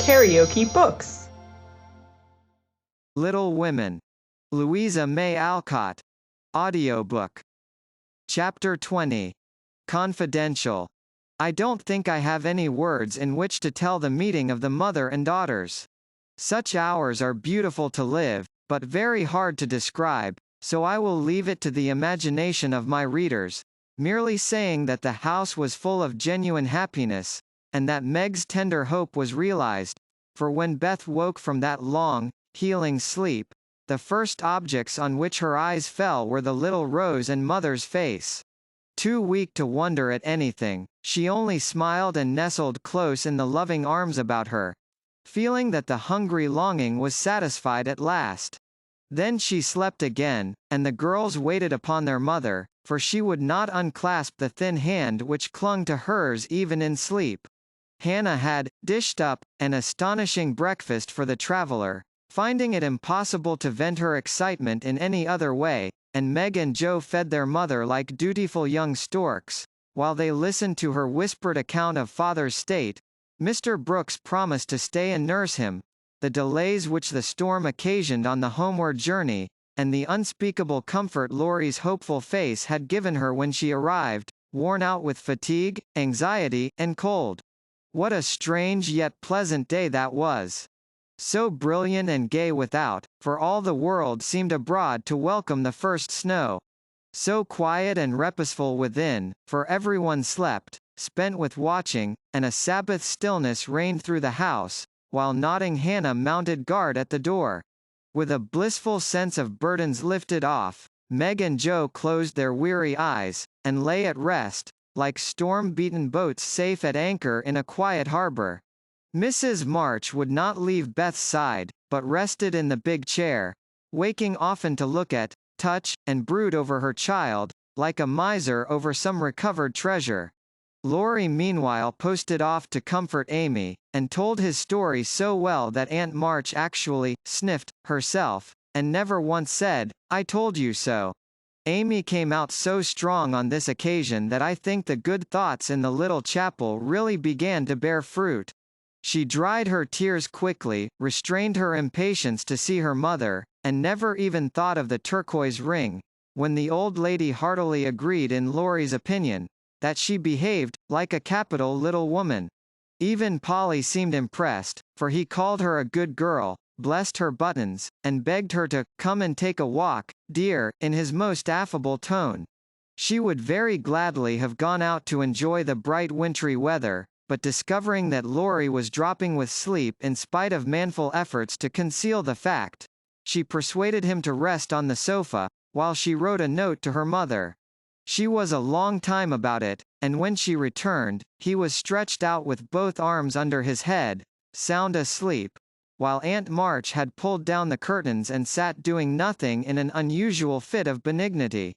KaraokeBooks. Little Women. Louisa May Alcott. Audiobook. Chapter 20. Confidential. I don't think I have any words in which to tell the meeting of the mother and daughters. Such hours are beautiful to live, but very hard to describe, so I will leave it to the imagination of my readers, merely saying that the house was full of genuine happiness, and that Meg's tender hope was realized, for when Beth woke from that long, healing sleep, the first objects on which her eyes fell were the little Rose and mother's face. Too weak to wonder at anything, she only smiled and nestled close in the loving arms about her, feeling that the hungry longing was satisfied at last. Then she slept again, and the girls waited upon their mother, for she would not unclasp the thin hand which clung to hers even in sleep. Hannah had dished up an astonishing breakfast for the traveler, finding it impossible to vent her excitement in any other way, and Meg and Joe fed their mother like dutiful young storks. While they listened to her whispered account of father's state, Mr. Brooks promised to stay and nurse him. The delays which the storm occasioned on the homeward journey, and the unspeakable comfort Laurie's hopeful face had given her when she arrived, worn out with fatigue, anxiety, and cold. What a strange yet pleasant day that was! So brilliant and gay without, for all the world seemed abroad to welcome the first snow. So quiet and reposeful within, for everyone slept, spent with watching, and a Sabbath stillness reigned through the house, while nodding Hannah mounted guard at the door. With a blissful sense of burdens lifted off, Meg and Joe closed their weary eyes, and lay at rest, like storm-beaten boats safe at anchor in a quiet harbor. Mrs. March would not leave Beth's side, but rested in the big chair, waking often to look at, touch, and brood over her child, like a miser over some recovered treasure. Laurie meanwhile posted off to comfort Amy, and told his story so well that Aunt March actually sniffed herself, and never once said, "I told you so." Amy came out so strong on this occasion that I think the good thoughts in the little chapel really began to bear fruit. She dried her tears quickly, restrained her impatience to see her mother, and never even thought of the turquoise ring, when the old lady heartily agreed in Laurie's opinion, that she behaved like a capital little woman. Even Polly seemed impressed, for he called her a good girl, blessed her buttons, and begged her to "come and take a walk, dear," in his most affable tone. She would very gladly have gone out to enjoy the bright wintry weather, but discovering that Laurie was dropping with sleep in spite of manful efforts to conceal the fact, she persuaded him to rest on the sofa, while she wrote a note to her mother. She was a long time about it, and when she returned, he was stretched out with both arms under his head, sound asleep, while Aunt March had pulled down the curtains and sat doing nothing in an unusual fit of benignity.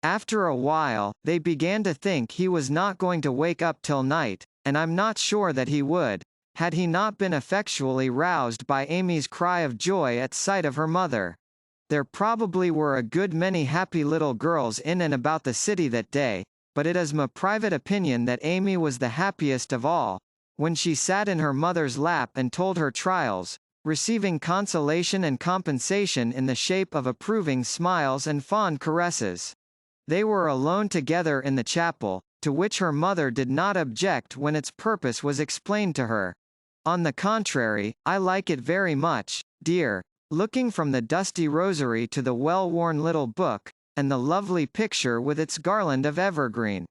After a while, they began to think he was not going to wake up till night, and I'm not sure that he would, had he not been effectually roused by Amy's cry of joy at sight of her mother. There probably were a good many happy little girls in and about the city that day, but it is my private opinion that Amy was the happiest of all, when she sat in her mother's lap and told her trials, receiving consolation and compensation in the shape of approving smiles and fond caresses. They were alone together in the chapel, to which her mother did not object when its purpose was explained to her. On the contrary, I like it very much, dear, looking from the dusty rosary to the well-worn little book, and the lovely picture with its garland of evergreen.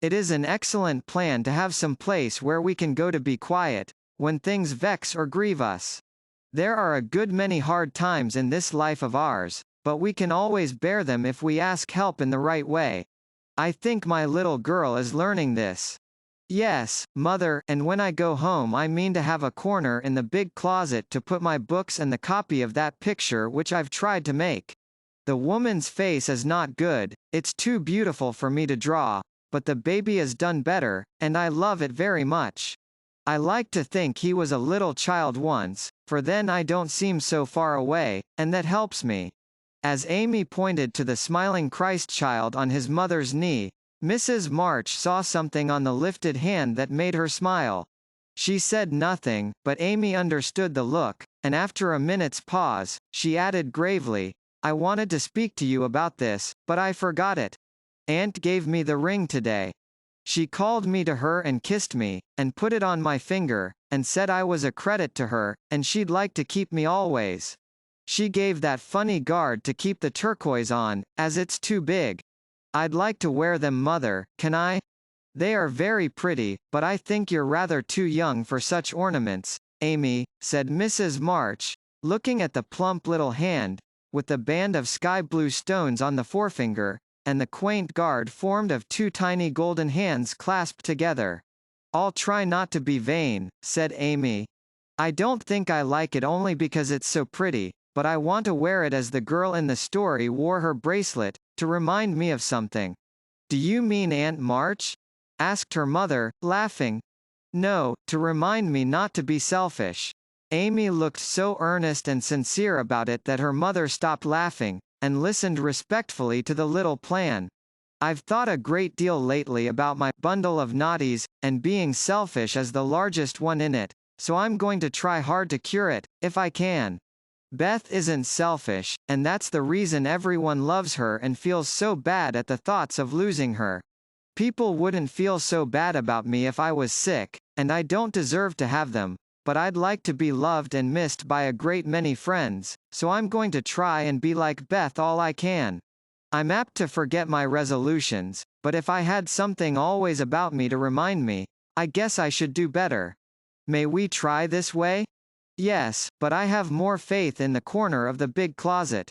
It is an excellent plan to have some place where we can go to be quiet, when things vex or grieve us. There are a good many hard times in this life of ours, but we can always bear them if we ask help in the right way. I think my little girl is learning this. Yes, mother, and when I go home I mean to have a corner in the big closet to put my books and the copy of that picture which I've tried to make. The woman's face is not good, it's too beautiful for me to draw, but the baby is done better, and I love it very much. I like to think he was a little child once, for then I don't seem so far away, and that helps me. As Amy pointed to the smiling Christ child on his mother's knee, Mrs. March saw something on the lifted hand that made her smile. She said nothing, but Amy understood the look, and after a minute's pause, she added gravely, I wanted to speak to you about this, but I forgot it. Aunt gave me the ring today. She called me to her and kissed me, and put it on my finger, and said I was a credit to her, and she'd like to keep me always. She gave that funny guard to keep the turquoise on, as it's too big. I'd like to wear them, Mother, can I? They are very pretty, but I think you're rather too young for such ornaments, Amy, said Mrs. March, looking at the plump little hand, with the band of sky blue stones on the forefinger, and the quaint guard formed of two tiny golden hands clasped together. I'll try not to be vain, said Amy. I don't think I like it only because it's so pretty, but I want to wear it as the girl in the story wore her bracelet, to remind me of something. Do you mean Aunt March? Asked her mother, laughing. No, to remind me not to be selfish. Amy looked so earnest and sincere about it that her mother stopped laughing, and listened respectfully to the little plan. I've thought a great deal lately about my bundle of naughties, and being selfish is the largest one in it, so I'm going to try hard to cure it, if I can. Beth isn't selfish, and that's the reason everyone loves her and feels so bad at the thoughts of losing her. People wouldn't feel so bad about me if I was sick, and I don't deserve to have them, but I'd like to be loved and missed by a great many friends, so I'm going to try and be like Beth all I can. I'm apt to forget my resolutions, but if I had something always about me to remind me, I guess I should do better. May we try this way? Yes, but I have more faith in the corner of the big closet.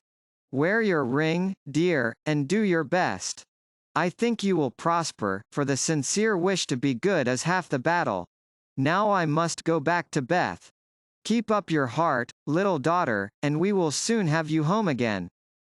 Wear your ring, dear, and do your best. I think you will prosper, for the sincere wish to be good is half the battle. Now I must go back to Beth. Keep up your heart, little daughter, and we will soon have you home again.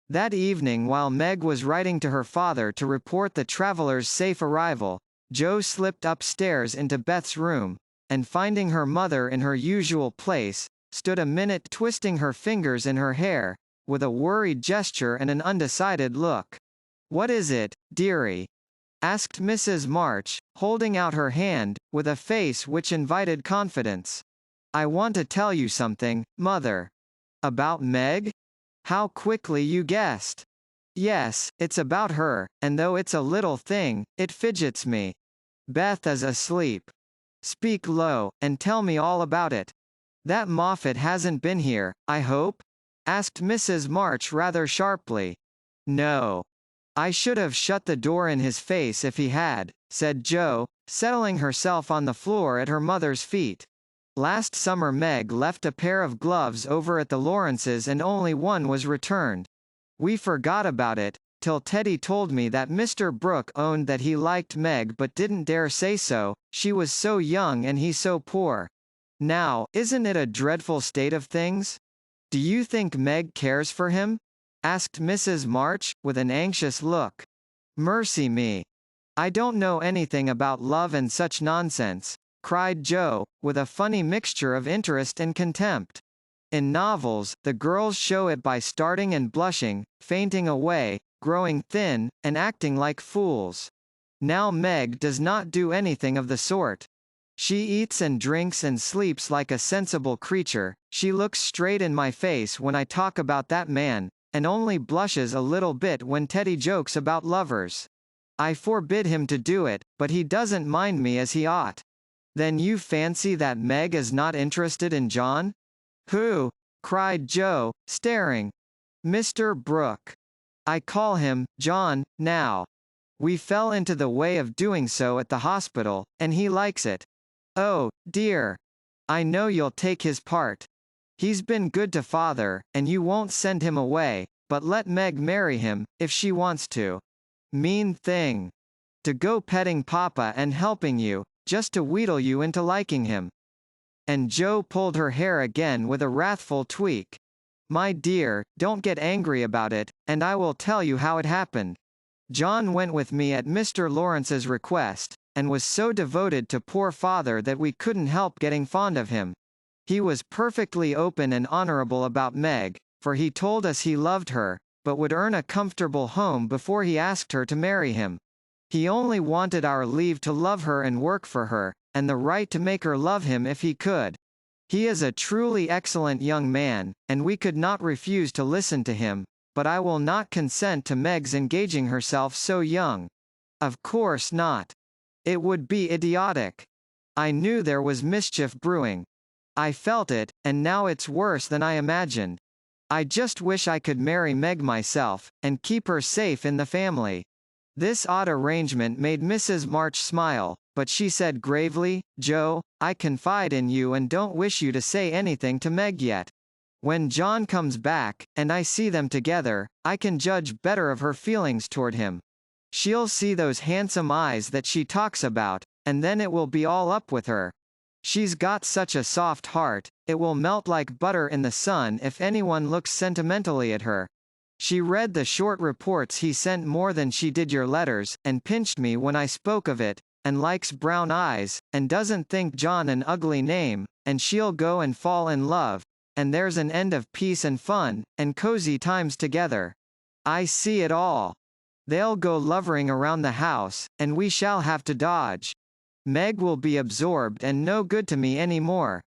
That evening, while Meg was writing to her father to report the traveler's safe arrival, Jo slipped upstairs into Beth's room, and finding her mother in her usual place, stood a minute twisting her fingers in her hair, with a worried gesture and an undecided look. What is it, dearie? Asked Mrs. March, holding out her hand, with a face which invited confidence. I want to tell you something, Mother. About Meg? How quickly you guessed. Yes, it's about her, and though it's a little thing, it fidgets me. Beth is asleep. Speak low, and tell me all about it. That Moffat hasn't been here, I hope? Asked Mrs. March rather sharply. No. I should have shut the door in his face if he had, said Jo, settling herself on the floor at her mother's feet. Last summer Meg left a pair of gloves over at the Lawrences and only one was returned. We forgot about it, till Teddy told me that Mr. Brooke owned that he liked Meg but didn't dare say so, she was so young and he so poor. Now, isn't it a dreadful state of things? Do you think Meg cares for him? Asked Mrs. March, with an anxious look. Mercy me. I don't know anything about love and such nonsense, cried Jo, with a funny mixture of interest and contempt. In novels, the girls show it by starting and blushing, fainting away, growing thin, and acting like fools. Now Meg does not do anything of the sort. She eats and drinks and sleeps like a sensible creature, she looks straight in my face when I talk about that man, and only blushes a little bit when Teddy jokes about lovers. I forbid him to do it, but he doesn't mind me as he ought. Then you fancy that Meg is not interested in John? Who? Cried Jo, staring. Mr. Brooke. I call him John now. We fell into the way of doing so at the hospital, and he likes it. Oh, dear. I know you'll take his part. He's been good to father, and you won't send him away, but let Meg marry him, if she wants to. Mean thing. To go petting Papa and helping you, just to wheedle you into liking him. And Jo pulled her hair again with a wrathful tweak. My dear, don't get angry about it, and I will tell you how it happened. John went with me at Mr. Lawrence's request, and was so devoted to poor father that we couldn't help getting fond of him. He was perfectly open and honorable about Meg, for he told us he loved her, but would earn a comfortable home before he asked her to marry him. He only wanted our leave to love her and work for her, and the right to make her love him if he could. He is a truly excellent young man, and we could not refuse to listen to him, but I will not consent to Meg's engaging herself so young. Of course not. It would be idiotic. I knew there was mischief brewing. I felt it, and now it's worse than I imagined. I just wish I could marry Meg myself, and keep her safe in the family. This odd arrangement made Mrs. March smile, but she said gravely, "Joe, I confide in you and don't wish you to say anything to Meg yet. When John comes back, and I see them together, I can judge better of her feelings toward him. She'll see those handsome eyes that she talks about, and then it will be all up with her. She's got such a soft heart, it will melt like butter in the sun if anyone looks sentimentally at her. She read the short reports he sent more than she did your letters, and pinched me when I spoke of it, and likes brown eyes, and doesn't think John an ugly name, and she'll go and fall in love, and there's an end of peace and fun, and cozy times together. I see it all. They'll go lovering around the house, and we shall have to dodge. Meg will be absorbed and no good to me any more.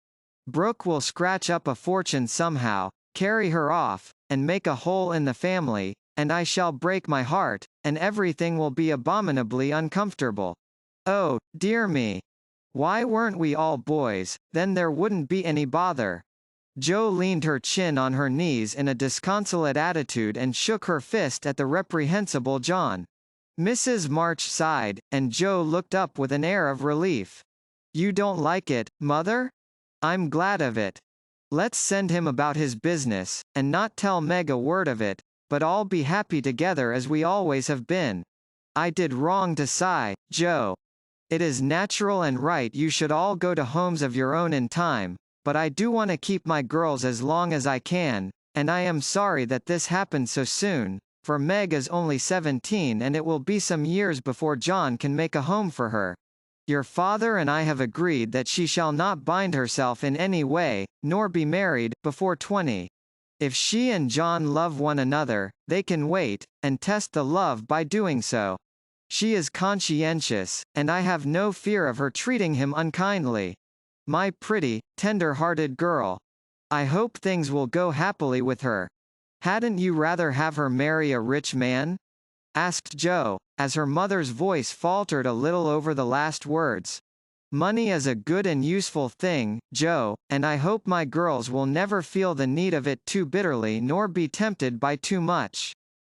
Brooke will scratch up a fortune somehow, carry her off, and make a hole in the family, and I shall break my heart, and everything will be abominably uncomfortable. Oh, dear me. Why weren't we all boys, then there wouldn't be any bother." Jo leaned her chin on her knees in a disconsolate attitude and shook her fist at the reprehensible John. Mrs. March sighed, and Jo looked up with an air of relief. "You don't like it, Mother? I'm glad of it. Let's send him about his business, and not tell Meg a word of it, but all be happy together as we always have been. I did wrong to sigh, Jo. It is natural and right you should all go to homes of your own in time, but I do want to keep my girls as long as I can, and I am sorry that this happened so soon, for Meg is only 17 and it will be some years before John can make a home for her. Your father and I have agreed that she shall not bind herself in any way, nor be married, before 20. If she and John love one another, they can wait, and test the love by doing so. She is conscientious, and I have no fear of her treating him unkindly. My pretty, tender-hearted girl. I hope things will go happily with her. Hadn't you rather have her marry a rich man?" asked Jo, as her mother's voice faltered a little over the last words. "Money is a good and useful thing, Jo, and I hope my girls will never feel the need of it too bitterly nor be tempted by too much.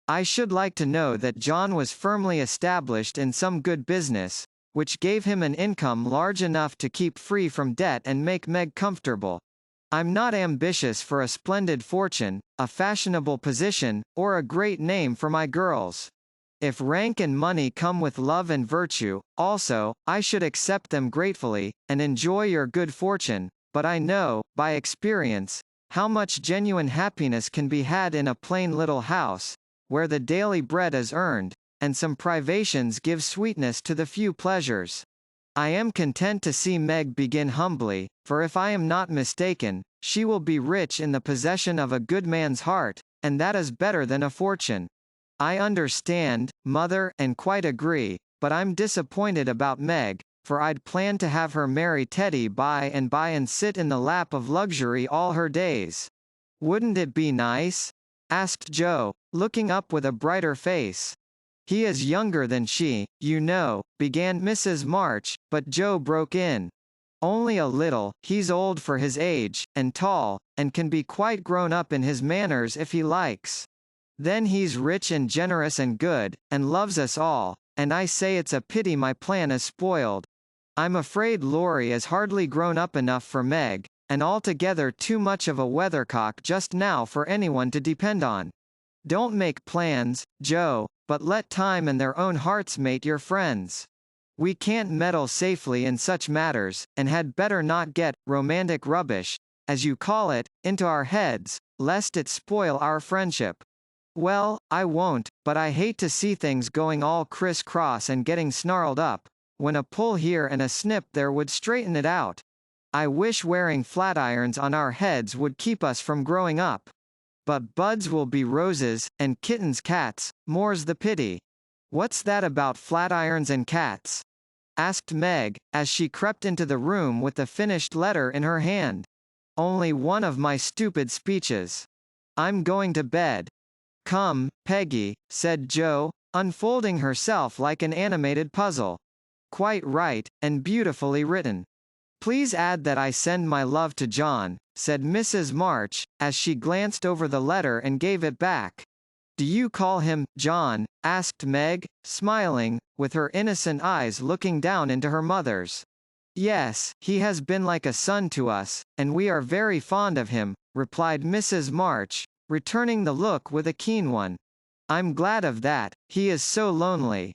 I should like to know that John was firmly established in some good business, which gave him an income large enough to keep free from debt and make Meg comfortable. I'm not ambitious for a splendid fortune, a fashionable position, or a great name for my girls. If rank and money come with love and virtue, also, I should accept them gratefully, and enjoy your good fortune, but I know, by experience, how much genuine happiness can be had in a plain little house, where the daily bread is earned, and some privations give sweetness to the few pleasures. I am content to see Meg begin humbly, for if I am not mistaken, she will be rich in the possession of a good man's heart, and that is better than a fortune. I understand, Mother, and quite agree, but I'm disappointed about Meg, for I'd planned to have her marry Teddy by and sit in the lap of luxury all her days. Wouldn't it be nice?" asked Jo, looking up with a brighter face. "He is younger than she, you know," began Mrs. March, but Jo broke in. "Only a little, he's old for his age, and tall, and can be quite grown up in his manners if he likes. Then he's rich and generous and good, and loves us all, and I say it's a pity my plan is spoiled. I'm afraid Laurie is hardly grown up enough for Meg, and altogether too much of a weathercock just now for anyone to depend on. Don't make plans, Jo, but let time and their own hearts mate your friends. We can't meddle safely in such matters, and had better not get romantic rubbish, as you call it, into our heads, lest it spoil our friendship." "Well, I won't, but I hate to see things going all criss-cross and getting snarled up, when a pull here and a snip there would straighten it out. I wish wearing flat-irons on our heads would keep us from growing up. But buds will be roses, and kittens cats, more's the pity." "What's that about flat-irons and cats?" asked Meg, as she crept into the room with the finished letter in her hand. Only one of my stupid speeches. I'm going to bed. Come, Peggy, said Jo, unfolding herself like an animated puzzle. Quite right, and beautifully written. Please add that I send my love to John, said Mrs. March, as she glanced over the letter and gave it back. Do you call him John? Asked Meg, smiling, with her innocent eyes looking down into her mother's. Yes, he has been like a son to us, and we are very fond of him, replied Mrs. March, returning the look with a keen one. I'm glad of that, he is so lonely.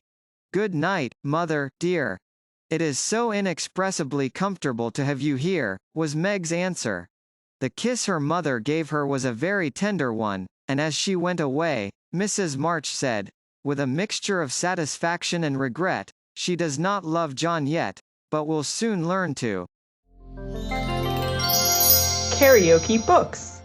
Good night, mother, dear. It is so inexpressibly comfortable to have you here, was Meg's answer. The kiss her mother gave her was a very tender one, and as she went away, Mrs. March said, with a mixture of satisfaction and regret, she does not love John yet, but will soon learn to. KaraokeBooks.